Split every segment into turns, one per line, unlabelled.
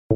Ang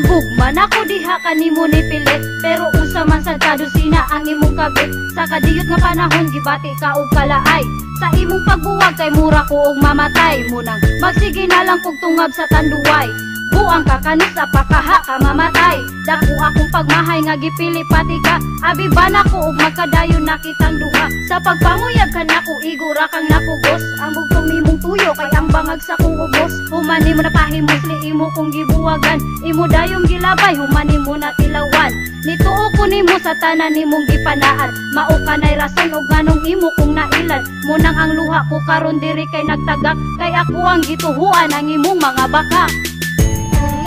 bugman ako diha kanimo ni pilit, pero usa man sa kadusina ang imong kabit. Sa kadiyot nga panahon gibati ka og kalaay, sa imong pagbuwag kay mura ko og mamatay. Munang magsige na lang kog tungab sa tanduway, buang ka kanis apakaha ka mamatay. Dako akong pagmahay nga gipili pati ka, abi ba nako og magkadayon na kitang duha. Sa pagpanguyab ka nako igura kang napugos, ang bugtong nimong tuyo kay ang bangag sa kong ubos. Humani mo na pahimusli imo kong gibuwagan, imo dayong gilabay humani mo na tilawan. Nituo ko nimo sa tanan nimong gipanaan, mao kanay rason og nganong imo kong nailan. Munang ang luha ko karon diri kay nagtagak, kay ako ang gituhuan ang imong mga baka.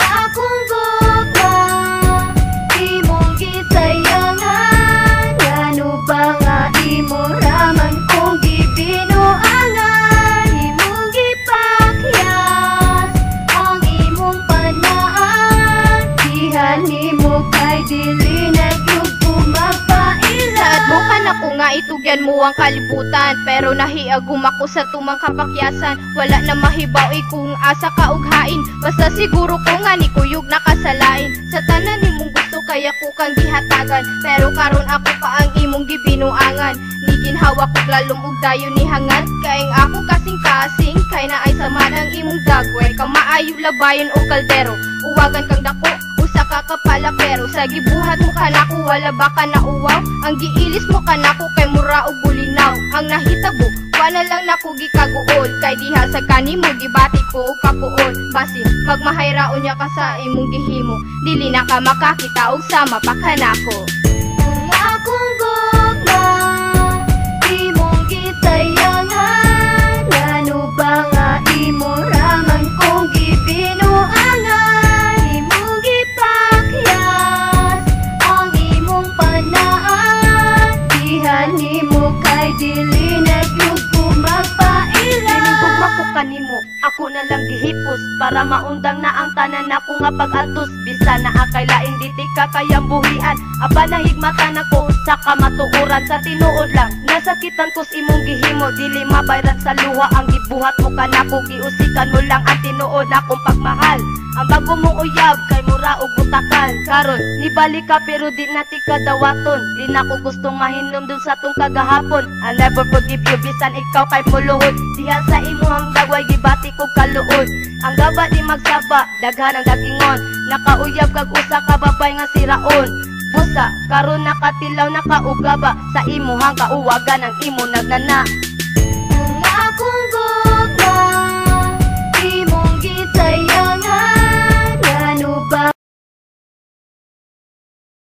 Akong gugma, imong gisayangan, ngano ba nga imo raman kong gibinuangan. Imong gipakyas ang imong panaan, dihan nimo kay dili nagyugo mapailan.
Saad mo ka na ko nga itugyan mo ang kalibutan, pero nahiagum ako sa tumang kapakyasan. Wala na mahibaw kung asa ka og hain, basta siguro ko nga ni kuyog nakasalain. Sa tanan nimong gusto kaya ko kang gihatagan, pero karon ako pa ang imong gibinuangan. Ni ginhawa ko lalong og dayon ni hangan, kaing ako kasing-kasing kay naay samad ang imong dagway. Ka maayo labayon o kaldero, uwagan kang dako usa ka kapala, pero sa gibuhat mo kanako wala ba ka na uwaw. Ang giilis mo kanako kay mura og bulinaw. Ang nahitabo wala lang nako gikaguol, kay diha sa kanimo gibati ko og kapuon. Basin magmahayraon niya ka sa imong gihimo, dili na ka makakita og sama pa kanako.
Akong gugma, imong gisayangan, ngano ba nga imo raman kong gibinuangan. Imong gipakyas ang imong panaan, dihan nimo kay dili nagyugo magpailan.
Gugma ko kanimo, ako na lang gihipos, para maundang na ang tanan nako nga pag-altos. Bisa na akay lain diti ka kayang buhian, aba nahigmata nako sa kamatuoran. Sa tinuod lang nasakitan kos imong gihimo, dili mabayran sa luha ang gibuhat mo kanako. Giusikan mo lang ang tinuod akong pagmahal, ang bago mo uyab kay mura og butakan. Karon nibalik ka pero di na ti kadawaton, di na ko gustong mahinumdum sa tong kagahapon. I'll never forgive you bisan ikaw kay muluhod, diha sa imuhang dagway gibati ko kaluod. Ang gaba di magsaba, daghan ang dagingon, nakauyab kag usa ka babay nga siraon. Busa karon nakatilaw nakaugaba, sa imuhang kauwagan ang imo nagnana.